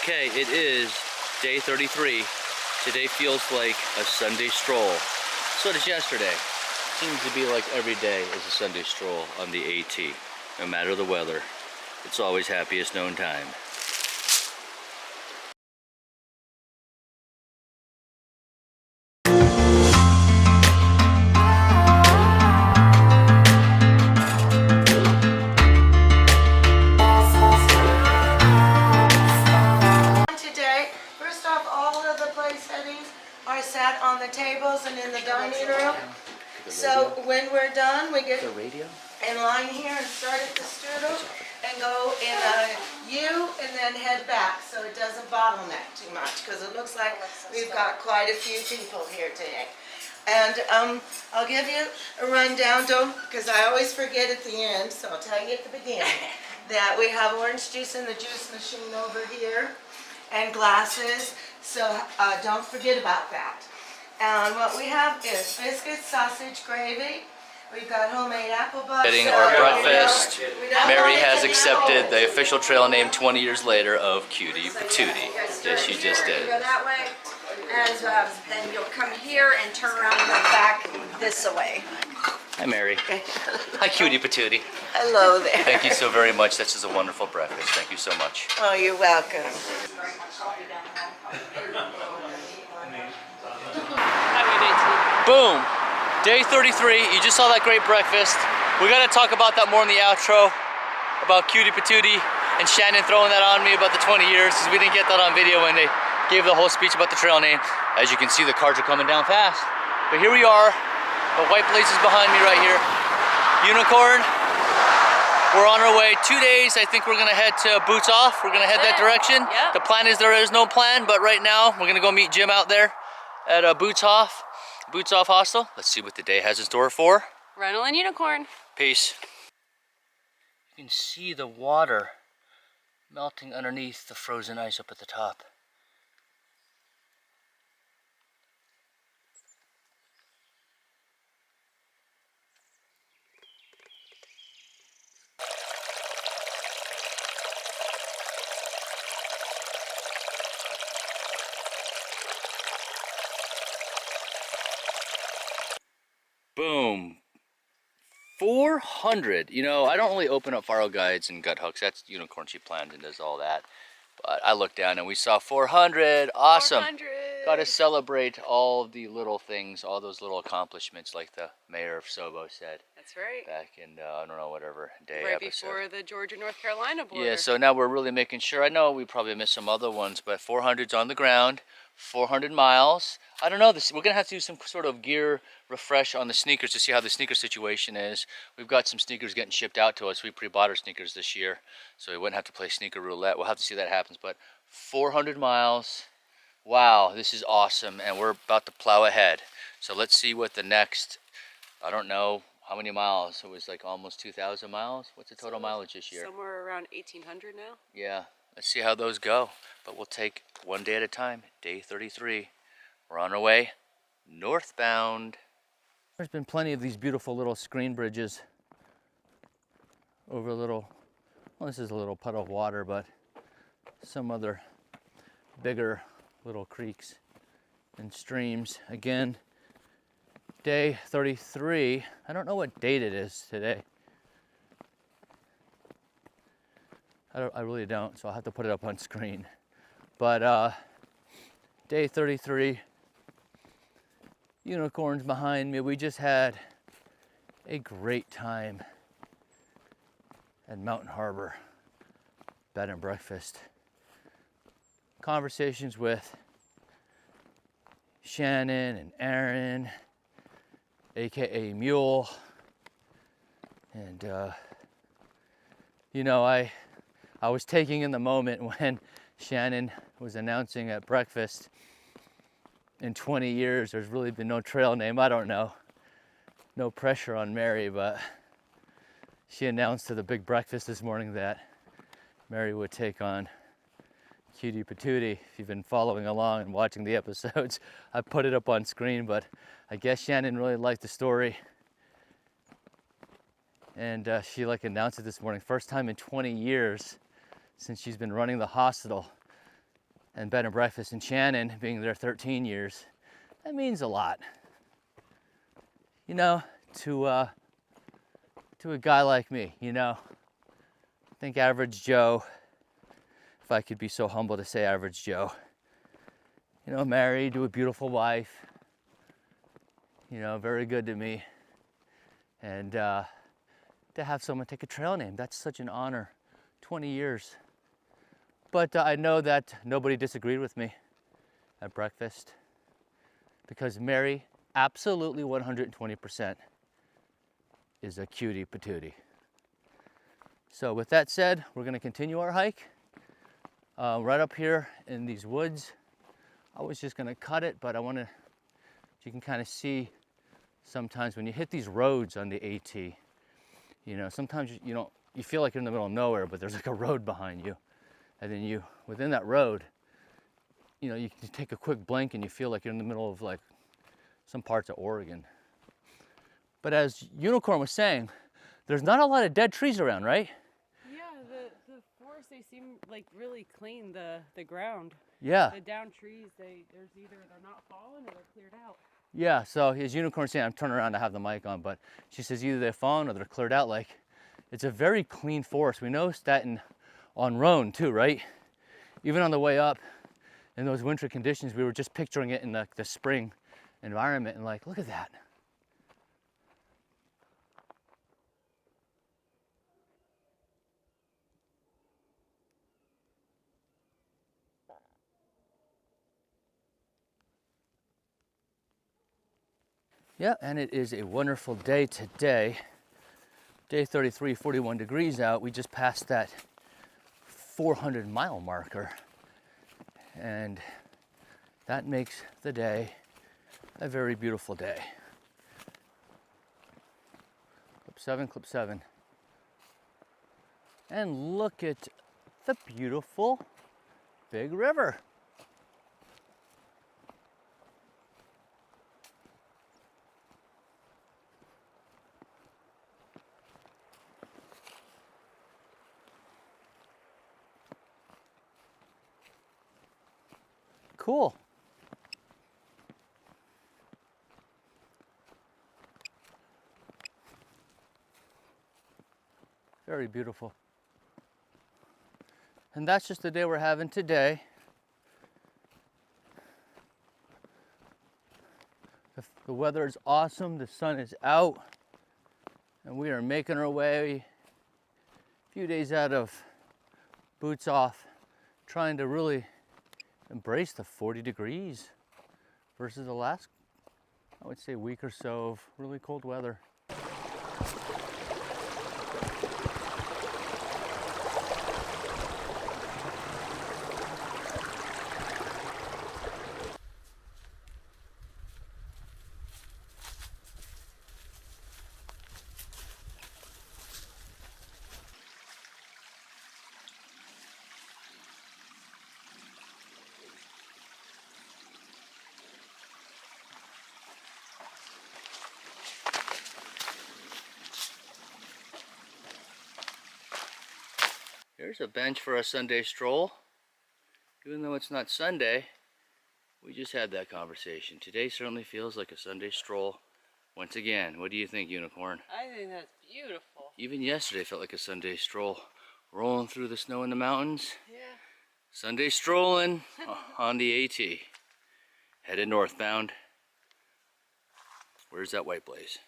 Okay, it is day 33. Today feels like a Sunday stroll. So does yesterday. Seems to be like every day is a Sunday stroll on the AT. No matter the weather, it's always happiest known time. Are sat on the tables and in the dining room. So when we're done, we get in line here and start at the strudel and go in a U and then head back so it doesn't bottleneck too much, because it looks like we've got quite a few people here today. And I'll give you a rundown, because I always forget at the end, so I'll tell you at the beginning that we have orange juice in the juice machine over here and glasses. So don't forget about that. And what we have is biscuits, sausage, gravy. We've got homemade apple butter. Getting our breakfast. Mary has accepted the official trail name 20 years later of Cutie Patootie. Yes, she just did. Go that way, and then you'll come here and turn around and go back this way. Hi, Mary. Hi, Cutie Patootie. Hello there. Thank you so very much. This is a wonderful breakfast. Thank you so much. Oh, you're welcome. Boom! Day 33. You just saw that great breakfast. We gotta talk about that more in the outro, about Cutie Patootie and Shannon throwing that on me about the 20 years, because we didn't get that on video when they gave the whole speech about the trail name. As you can see, the cars are coming down fast. But here we are. The white place is behind me right here. Unicorn. We're on our way. 2 days, I think we're gonna head to Boots Off. We're gonna head that direction. Yep. The plan is there is no plan, but right now we're gonna go meet Jim out there at Boots Off Hostel. Let's see what the day has in store for Rental and Unicorn. Peace. You can see the water melting underneath the frozen ice up at the top. Boom. 400. You know, I don't really open up faro guides and gut hooks. That's Unicorn. She planned and does all that. But I looked down and we saw 400. Awesome. 400. Got to celebrate all the little things, all those little accomplishments, like the mayor of Sobo said. That's right. Back in, I don't know, whatever day right episode. Before the Georgia-North Carolina border. Yeah, so now we're really making sure. I know we probably missed some other ones, but 400's on the ground. 400 miles. I don't know, we're gonna have to do some sort of gear refresh on the sneakers to see how the sneaker situation is. We've got some sneakers getting shipped out to us. We pre-bought our sneakers this year, so we wouldn't have to play sneaker roulette. We'll have to see that happens, but 400 miles. Wow, this is awesome, and we're about to plow ahead. So let's see what the next, I don't know how many miles. It was like almost 2,000 miles. What's the total mileage this year? Somewhere around 1,800 now. Yeah. Let's see how those go, but we'll take one day at a time. Day 33. We're on our way northbound. There's been plenty of these beautiful little screen bridges over a little, well, this is a little puddle of water, but some other bigger little creeks and streams. Again, day 33. I don't know what date it is today. I really don't, so I'll have to put it up on screen. But day 33, Unicorns behind me. We just had a great time at Mountain Harbor bed and breakfast. Conversations with Shannon and Aaron, aka Mule, and you know, I was taking in the moment when Shannon was announcing at breakfast, in 20 years there's really been no trail name. I don't know, no pressure on Mary, but she announced to the big breakfast this morning that Mary would take on Cutie Patootie. If you've been following along and watching the episodes, I put it up on screen, but I guess Shannon really liked the story. And she announced it this morning. First time in 20 years since she's been running the hostel and bed and breakfast in Shannon, being there 13 years, that means a lot. You know, to a guy like me, you know. I think average Joe, if I could be so humble to say average Joe, you know, married to a beautiful wife, you know, very good to me. And to have someone take a trail name, that's such an honor. 20 years. But I know that nobody disagreed with me at breakfast, because Mary, absolutely 120%, is a cutie patootie. So with that said, we're gonna continue our hike right up here in these woods. I was just gonna cut it, but I wanna, you can kind of see sometimes when you hit these roads on the AT, you know, sometimes you feel like you're in the middle of nowhere, but there's like a road behind you. And then you, within that road, you know, you can take a quick blink and you feel like you're in the middle of like some parts of Oregon. But as Unicorn was saying, there's not a lot of dead trees around, right? Yeah, the forests, they seem like really clean, the ground. Yeah. The down trees, there's either they're not fallen or they're cleared out. Yeah, so as Unicorn saying, I'm turning around to have the mic on, but she says either they've fallen or they're cleared out. Like, it's a very clean forest. We noticed that on Roan too, right? Even on the way up in those winter conditions, we were just picturing it in the spring environment and like, look at that. Yeah, and it is a wonderful day today. Day 33, 41 degrees out. We just passed that 400-mile marker. And that makes the day a very beautiful day. Clip 7. And look at the beautiful big river. Cool. Very beautiful. And that's just the day we're having today. The weather is awesome, the sun is out, and we are making our way a few days out of boots off, trying to really embrace the 40 degrees versus the last, I would say, week or so of really cold weather. Here's a bench for a Sunday stroll. Even though it's not Sunday, we just had that conversation. Today certainly feels like a Sunday stroll. Once again, what do you think, Unicorn? I think that's beautiful. Even yesterday felt like a Sunday stroll. Rolling through the snow in the mountains. Yeah. Sunday strolling on the AT. Headed northbound. Where's that white blaze?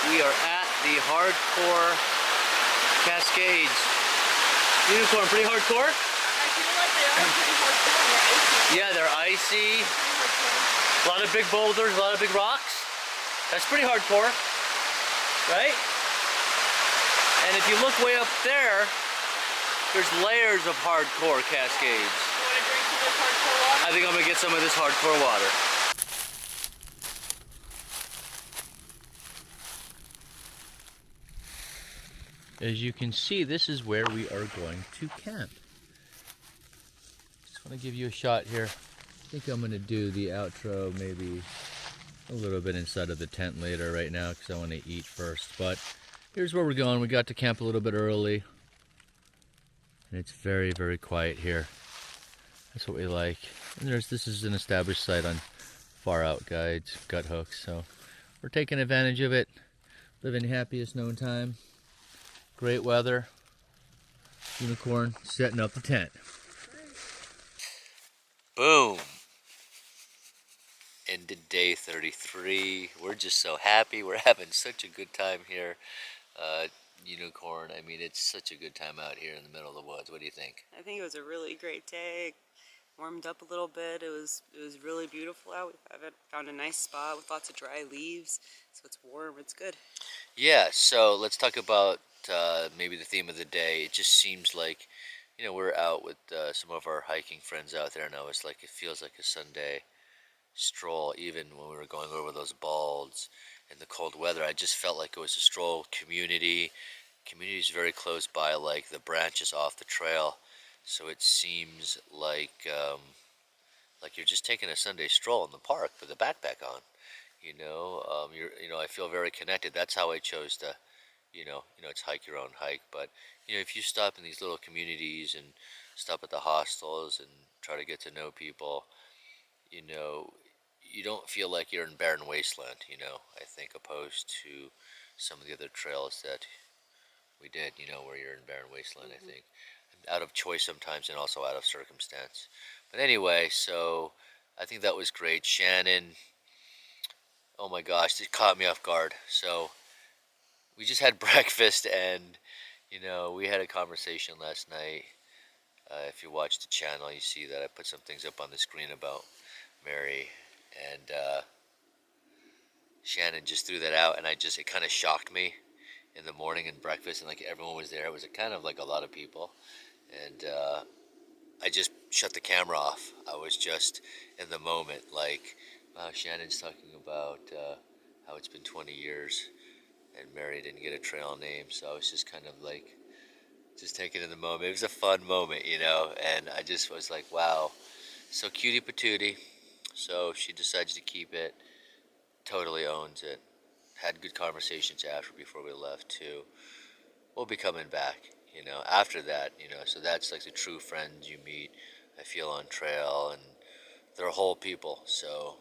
We are at the hardcore Cascades. Unicorn, pretty hardcore? I feel like they are pretty hardcore. They're icy. Yeah, they're icy. A lot of big boulders, a lot of big rocks. That's pretty hardcore, right? And if you look way up there, there's layers of hardcore Cascades. You want to drink some of this hardcore water? I think I'm gonna get some of this hardcore water. as you can see, this is where we are going to camp. Just want to give you a shot here. I think I'm going to do the outro maybe a little bit inside of the tent later right now because I want to eat first. But here's where we're going. We got to camp a little bit early. And it's very, very quiet here. That's what we like. And this is an established site on Far Out Guides, Gut Hooks. So we're taking advantage of it. Living happiest known time. Great weather. Unicorn setting up the tent. Boom. Into day 33. We're just so happy. We're having such a good time here. Unicorn, I mean, it's such a good time out here in the middle of the woods. What do you think? I think it was a really great day. Warmed up a little bit. It was really beautiful out. We found a nice spot with lots of dry leaves, so it's warm. It's good. Yeah, so let's talk about maybe the theme of the day. It just seems like, you know, we're out with some of our hiking friends out there now. It's like, it feels like a Sunday stroll. Even when we were going over those balds in the cold weather, I just felt like it was a stroll community. Community is very close by, like the branches off the trail, so it seems like you're just taking a Sunday stroll in the park with a backpack on. I feel very connected. That's how I chose to, it's hike your own hike. But if you stop in these little communities and stop at the hostels and try to get to know people, you don't feel like you're in barren wasteland. I think opposed to some of the other trails that we did, where you're in barren wasteland, I think. Out of choice sometimes and also out of circumstance. But anyway, so I think that was great. Shannon, oh my gosh, it caught me off guard. So we just had breakfast and, we had a conversation last night. If you watch the channel, you see that I put some things up on the screen about Mary. And Shannon just threw that out and it kind of shocked me. In the morning and breakfast, and like everyone was there. It was kind of like a lot of people, and I just shut the camera off. I was just in the moment, like, wow, Shannon's talking about how it's been 20 years and Mary didn't get a trail name, so I was just kind of like just taking in the moment. It was a fun moment, and I just was like, wow, so cutie patootie. So she decides to keep it, totally owns it. Had good conversations before we left too. We'll be coming back, after that, so that's like the true friends you meet, I feel, on trail, and they're whole people. So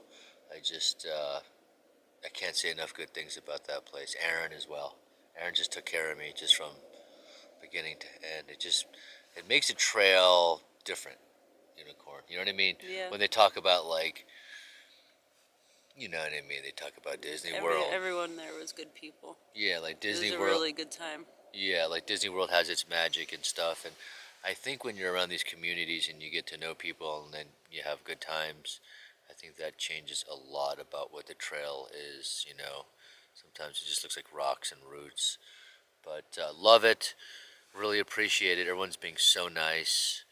I just, I can't say enough good things about that place. Aaron as well. Aaron just took care of me just from beginning to end. It makes a trail different, Unicorn. You know what I mean? Yeah. When they talk about like, you know what I mean? They talk about Disney World. Everyone there was good people. Yeah, like Disney World. It was a really good time. Yeah, like Disney World has its magic and stuff. And I think when you're around these communities and you get to know people and then you have good times, I think that changes a lot about what the trail is, Sometimes it just looks like rocks and roots. But love it. Really appreciate it. Everyone's being so nice.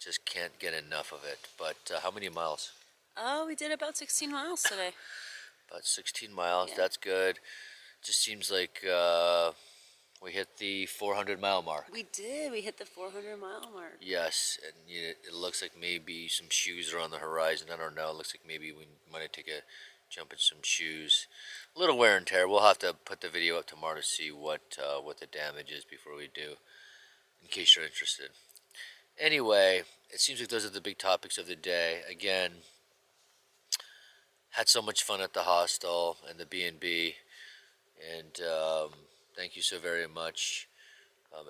Just can't get enough of it. But how many miles? Oh, we did about 16 miles today. About 16 miles, yeah. That's good. Just seems like we hit the 400-mile mark. We did. We hit the 400-mile mark. Yes, and it looks like maybe some shoes are on the horizon. I don't know. It looks like maybe we might take a jump in some shoes. A little wear and tear. We'll have to put the video up tomorrow to see what the damage is before we do, in case you're interested. Anyway, it seems like those are the big topics of the day. Again, had so much fun at the hostel and the B&B, and thank you so very much,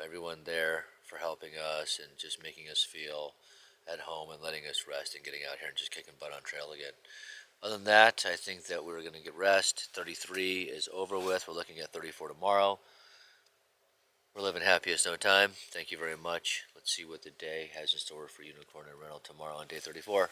everyone there, for helping us and just making us feel at home and letting us rest and getting out here and just kicking butt on trail again. Other than that, I think that we're going to get rest. 33 is over with. We're looking at 34 tomorrow. We're living happy as no time. Thank you very much. Let's see what the day has in store for Unicorn and Rental tomorrow on day 34.